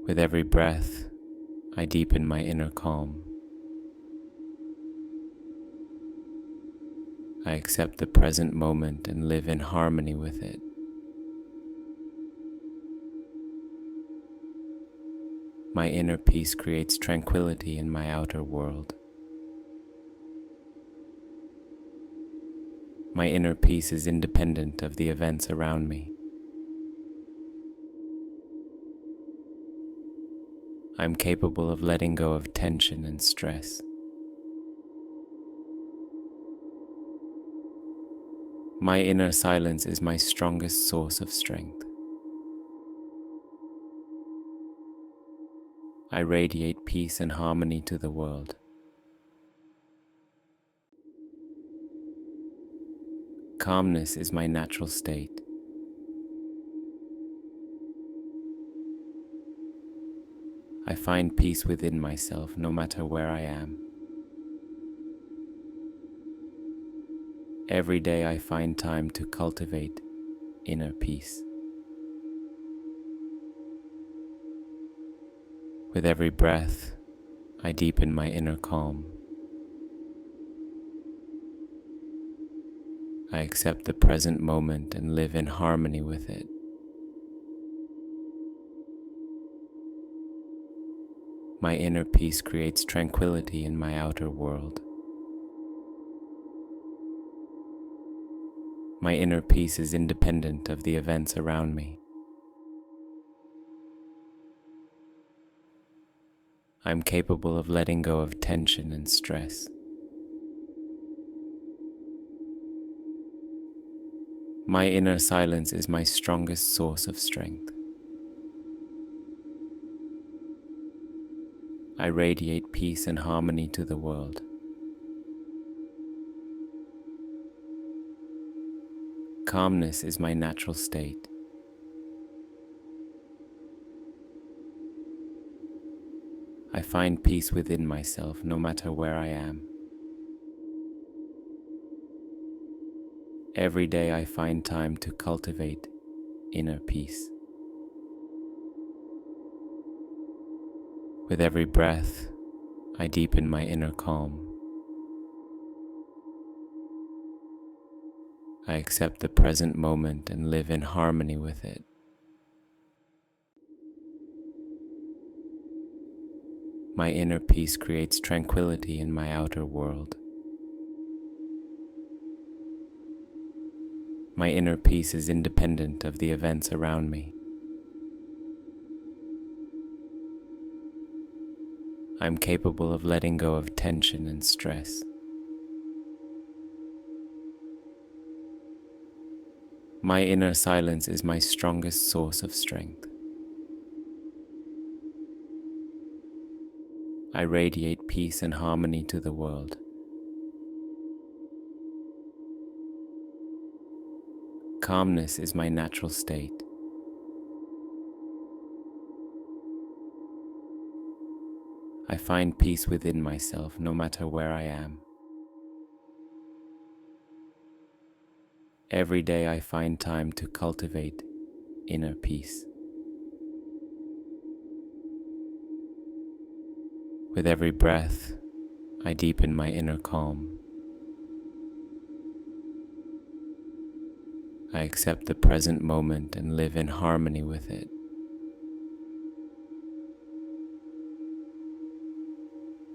With every breath, I deepen my inner calm. I accept the present moment and live in harmony with it. My inner peace creates tranquility in my outer world. My inner peace is independent of the events around me. I am capable of letting go of tension and stress. My inner silence is my strongest source of strength. I radiate peace and harmony to the world. Calmness is my natural state. I find peace within myself no matter where I am. Every day I find time to cultivate inner peace. With every breath, I deepen my inner calm. I accept the present moment and live in harmony with it. My inner peace creates tranquility in my outer world. My inner peace is independent of the events around me. I am capable of letting go of tension and stress. My inner silence is my strongest source of strength. I radiate peace and harmony to the world. Calmness is my natural state. I find peace within myself no matter where I am. Every day I find time to cultivate inner peace. With every breath, I deepen my inner calm. I accept the present moment and live in harmony with it. My inner peace creates tranquility in my outer world. My inner peace is independent of the events around me. I am capable of letting go of tension and stress. My inner silence is my strongest source of strength. I radiate peace and harmony to the world. Calmness is my natural state. I find peace within myself no matter where I am. Every day I find time to cultivate inner peace. With every breath, I deepen my inner calm. I accept the present moment and live in harmony with it.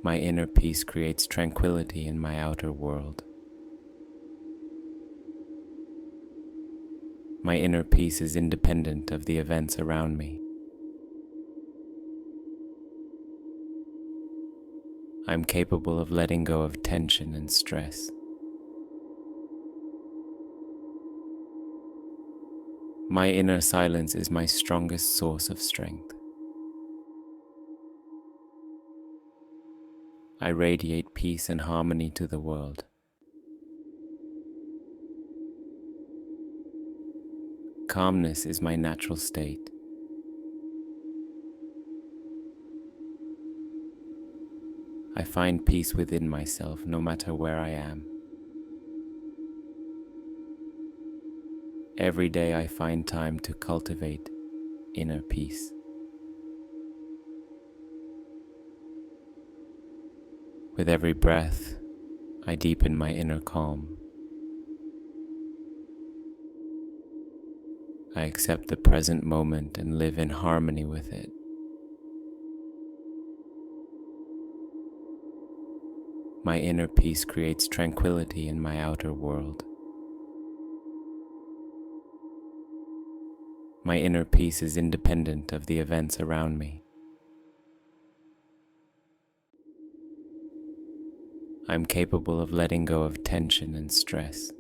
My inner peace creates tranquility in my outer world. My inner peace is independent of the events around me. I am capable of letting go of tension and stress. My inner silence is my strongest source of strength. I radiate peace and harmony to the world. Calmness is my natural state. I find peace within myself no matter where I am. Every day I find time to cultivate inner peace. With every breath, I deepen my inner calm. I accept the present moment and live in harmony with it. My inner peace creates tranquility in my outer world. My inner peace is independent of the events around me. I am capable of letting go of tension and stress. My inner silence is my strongest source of strength. I radiate peace and harmony to the world. Calmness is my natural state. I find peace within myself no matter where I am. Every day I find time to cultivate inner peace. With every breath, I deepen my inner calm. I accept the present moment and live in harmony with it. My inner peace creates tranquility in my outer world. My inner peace is independent of the events around me. I'm capable of letting go of tension and stress.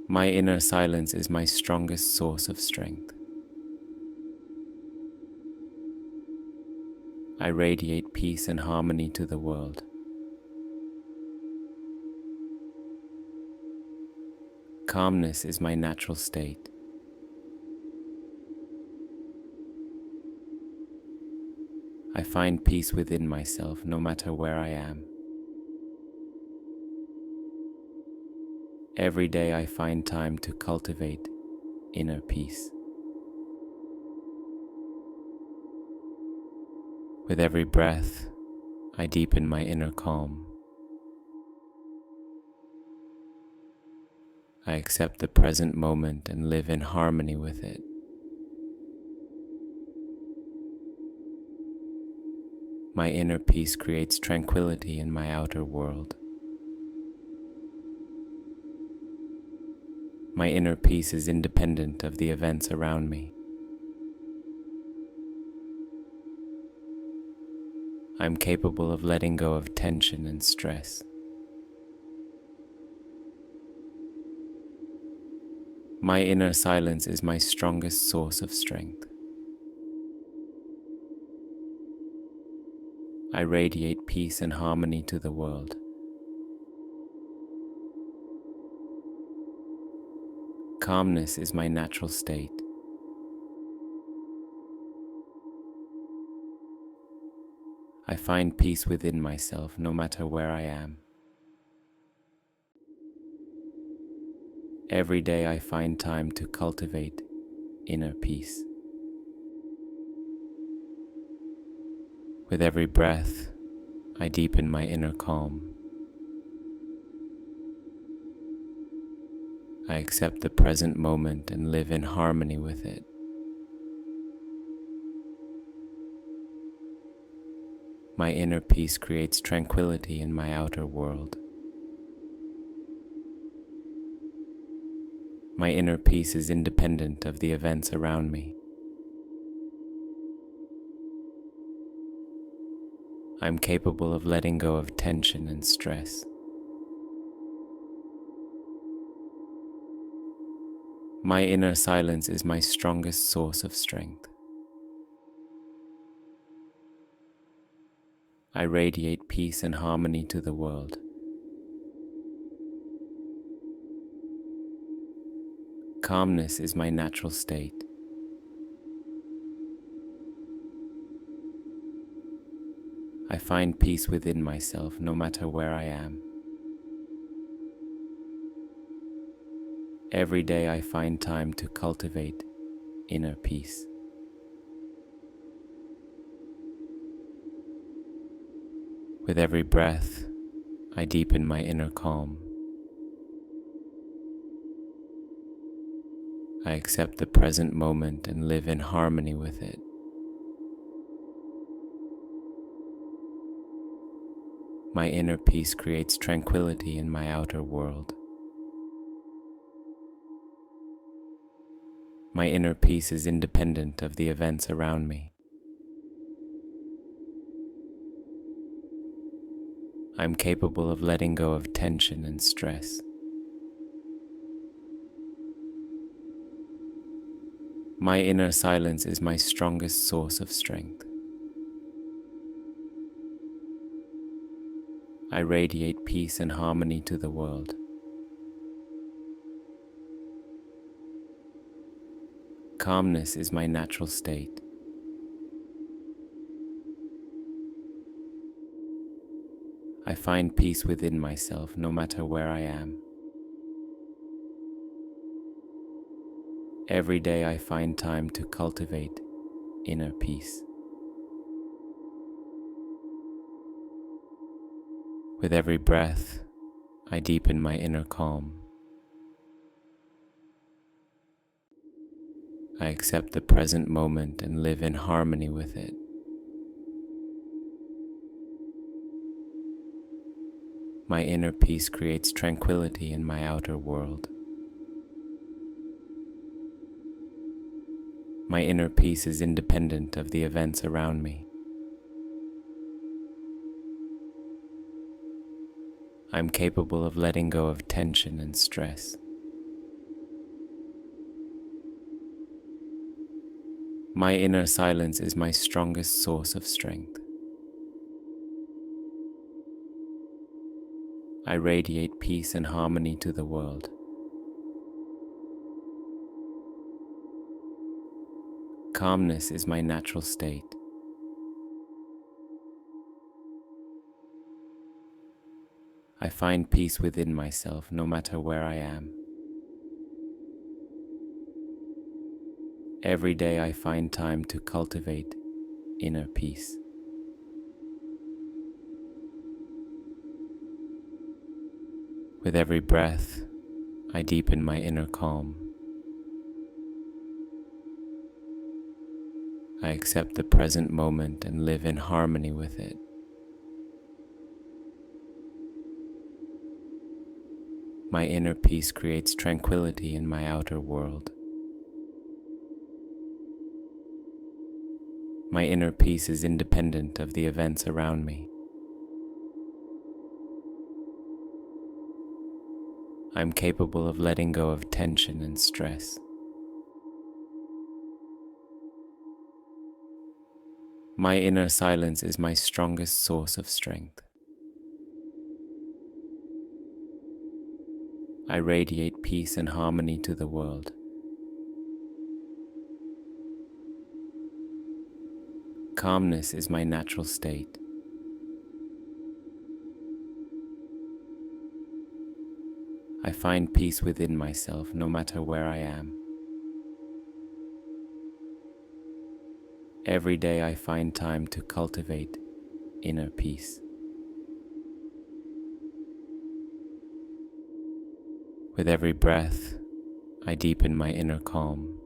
My inner silence is my strongest source of strength. I radiate peace and harmony to the world. Calmness is my natural state. I find peace within myself no matter where I am. Every day I find time to cultivate inner peace. With every breath, I deepen my inner calm. I accept the present moment and live in harmony with it. My inner peace creates tranquility in my outer world. My inner peace is independent of the events around me. I'm capable of letting go of tension and stress. My inner silence is my strongest source of strength. I radiate peace and harmony to the world. Calmness is my natural state. I find peace within myself no matter where I am. Every day I find time to cultivate inner peace. With every breath, I deepen my inner calm. I accept the present moment and live in harmony with it. My inner peace creates tranquility in my outer world. My inner peace is independent of the events around me. I'm capable of letting go of tension and stress. My inner silence is my strongest source of strength. I radiate peace and harmony to the world. Calmness is my natural state. I find peace within myself no matter where I am. Every day I find time to cultivate inner peace. With every breath, I deepen my inner calm. I accept the present moment and live in harmony with it. My inner peace creates tranquility in my outer world. My inner peace is independent of the events around me. I'm capable of letting go of tension and stress. My inner silence is my strongest source of strength. I radiate peace and harmony to the world. Calmness is my natural state. I find peace within myself no matter where I am. Every day I find time to cultivate inner peace. With every breath, I deepen my inner calm. I accept the present moment and live in harmony with it. My inner peace creates tranquility in my outer world. My inner peace is independent of the events around me. I'm capable of letting go of tension and stress. My inner silence is my strongest source of strength. I radiate peace and harmony to the world. Calmness is my natural state. I find peace within myself no matter where I am. Every day I find time to cultivate inner peace. With every breath, I deepen my inner calm. I accept the present moment and live in harmony with it. My inner peace creates tranquility in my outer world. My inner peace is independent of the events around me. I'm capable of letting go of tension and stress. My inner silence is my strongest source of strength. I radiate peace and harmony to the world. Calmness is my natural state. I find peace within myself no matter where I am. Every day I find time to cultivate inner peace. With every breath, I deepen my inner calm.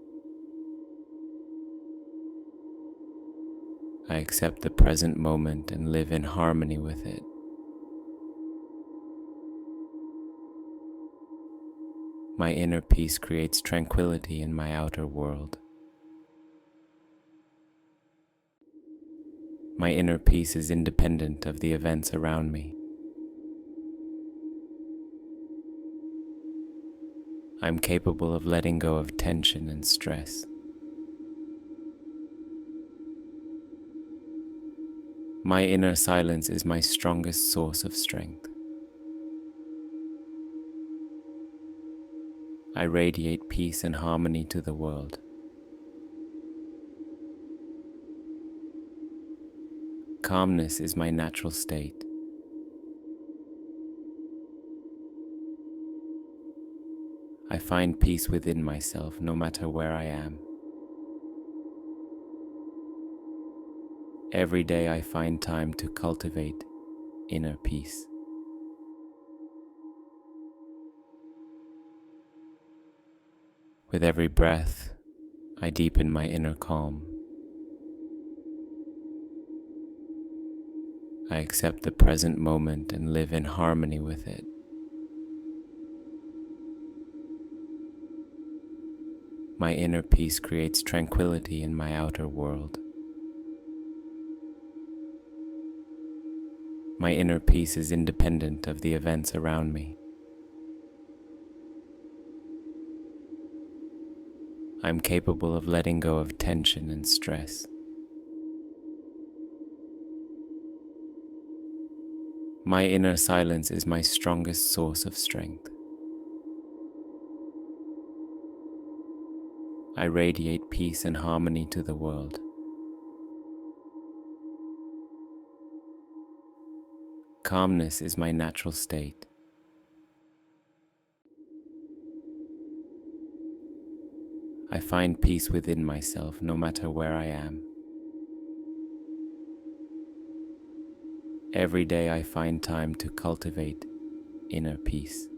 I accept the present moment and live in harmony with it. My inner peace creates tranquility in my outer world. My inner peace is independent of the events around me. I'm capable of letting go of tension and stress. My inner silence is my strongest source of strength. I radiate peace and harmony to the world. Calmness is my natural state. I find peace within myself no matter where I am. Every day I find time to cultivate inner peace. With every breath, I deepen my inner calm. I accept the present moment and live in harmony with it. My inner peace creates tranquility in my outer world. My inner peace is independent of the events around me. I'm capable of letting go of tension and stress. My inner silence is my strongest source of strength. I radiate peace and harmony to the world. Calmness is my natural state. I find peace within myself no matter where I am. Every day I find time to cultivate inner peace.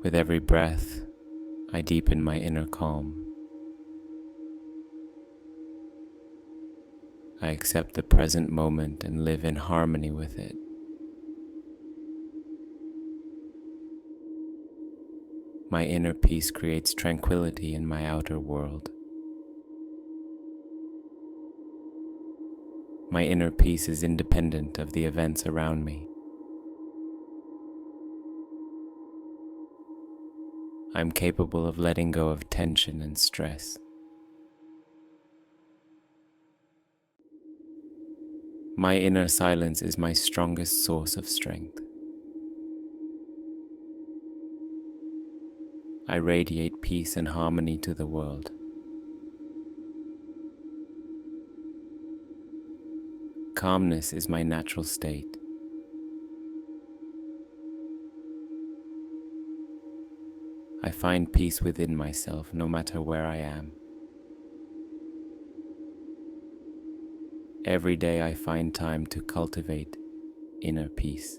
With every breath, I deepen my inner calm. I accept the present moment and live in harmony with it. My inner peace creates tranquility in my outer world. My inner peace is independent of the events around me. I'm capable of letting go of tension and stress. My inner silence is my strongest source of strength. I radiate peace and harmony to the world. Calmness is my natural state. I find peace within myself no matter where I am. Every day I find time to cultivate inner peace.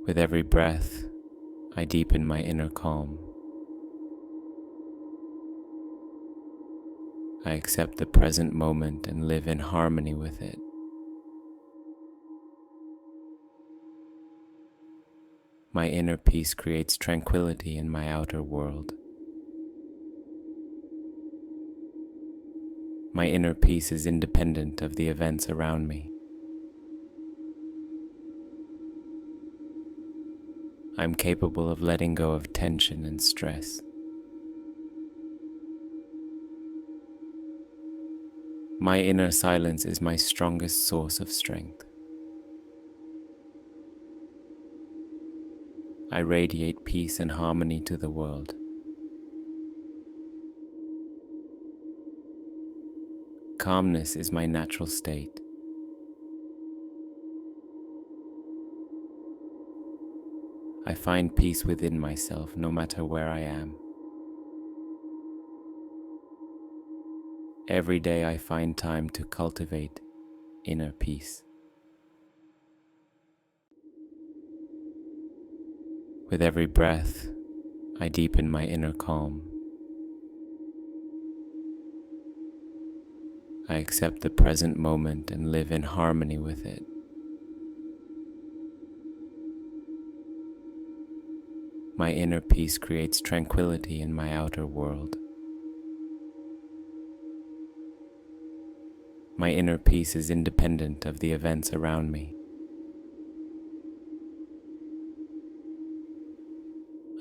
With every breath, I deepen my inner calm. I accept the present moment and live in harmony with it. My inner peace creates tranquility in my outer world. My inner peace is independent of the events around me. I'm capable of letting go of tension and stress. My inner silence is my strongest source of strength. I radiate peace and harmony to the world. Calmness is my natural state. I find peace within myself no matter where I am. Every day I find time to cultivate inner peace. With every breath, I deepen my inner calm. I accept the present moment and live in harmony with it. My inner peace creates tranquility in my outer world. My inner peace is independent of the events around me.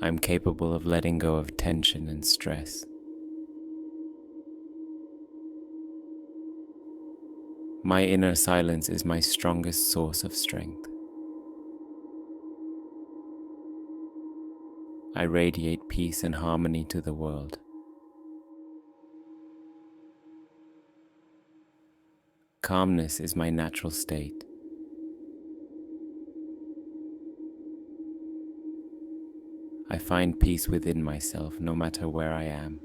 I'm capable of letting go of tension and stress. My inner silence is my strongest source of strength. I radiate peace and harmony to the world. Calmness is my natural state. I find peace within myself no matter where I am.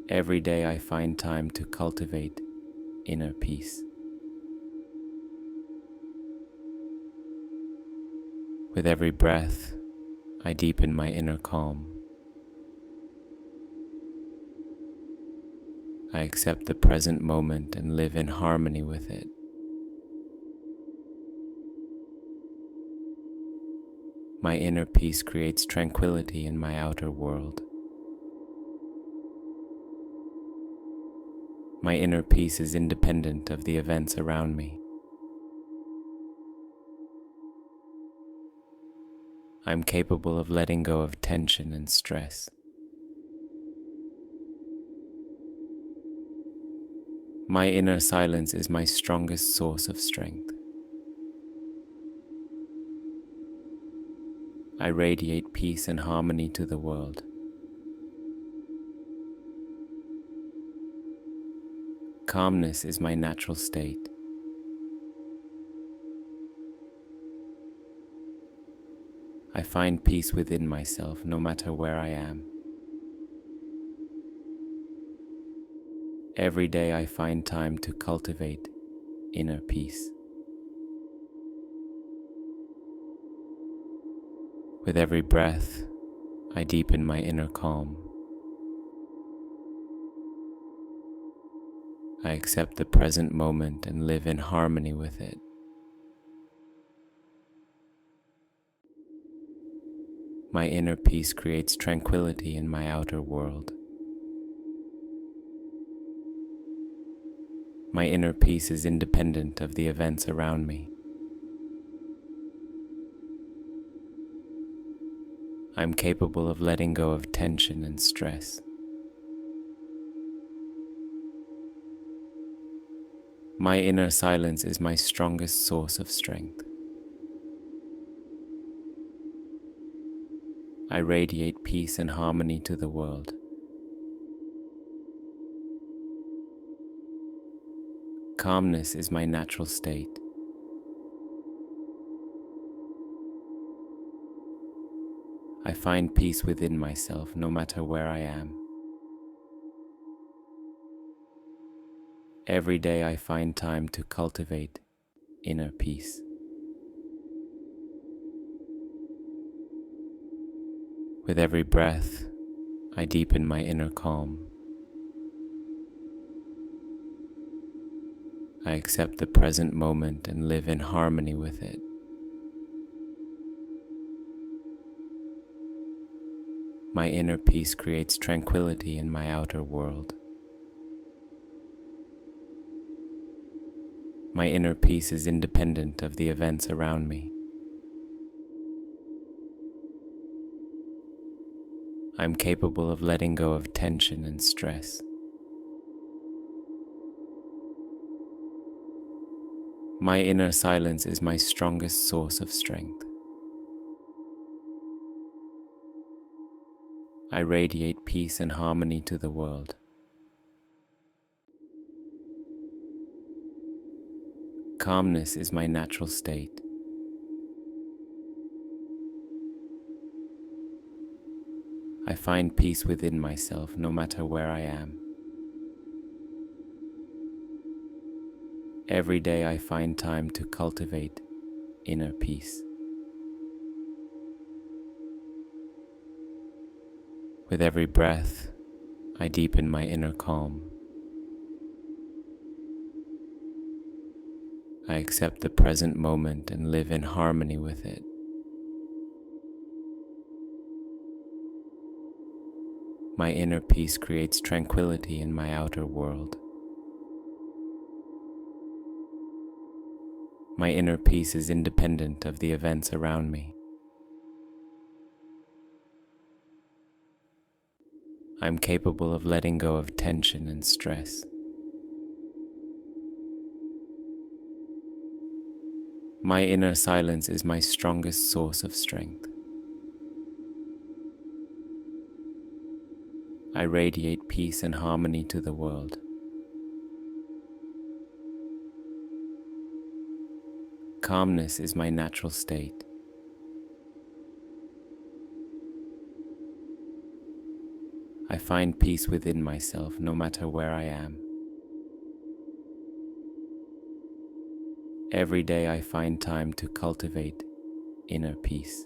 Every day I find time to cultivate inner peace. With every breath, I deepen my inner calm. I accept the present moment and live in harmony with it. My inner peace creates tranquility in my outer world. My inner peace is independent of the events around me. I'm capable of letting go of tension and stress. My inner silence is my strongest source of strength. I radiate peace and harmony to the world. Calmness is my natural state. I find peace within myself no matter where I am. Every day I find time to cultivate inner peace. With every breath, I deepen my inner calm. I accept the present moment and live in harmony with it. My inner peace creates tranquility in my outer world. My inner peace is independent of the events around me. I'm capable of letting go of tension and stress. My inner silence is my strongest source of strength. I radiate peace and harmony to the world. Calmness is my natural state. I find peace within myself no matter where I am. Every day I find time to cultivate inner peace. With every breath, I deepen my inner calm. I accept the present moment and live in harmony with it. My inner peace creates tranquility in my outer world. My inner peace is independent of the events around me. I'm capable of letting go of tension and stress. My inner silence is my strongest source of strength. I radiate peace and harmony to the world. Calmness is my natural state. I find peace within myself no matter where I am. Every day I find time to cultivate inner peace. With every breath, I deepen my inner calm. I accept the present moment and live in harmony with it. My inner peace creates tranquility in my outer world. My inner peace is independent of the events around me. I'm capable of letting go of tension and stress. My inner silence is my strongest source of strength. I radiate peace and harmony to the world. Calmness is my natural state. I find peace within myself no matter where I am. Every day I find time to cultivate inner peace.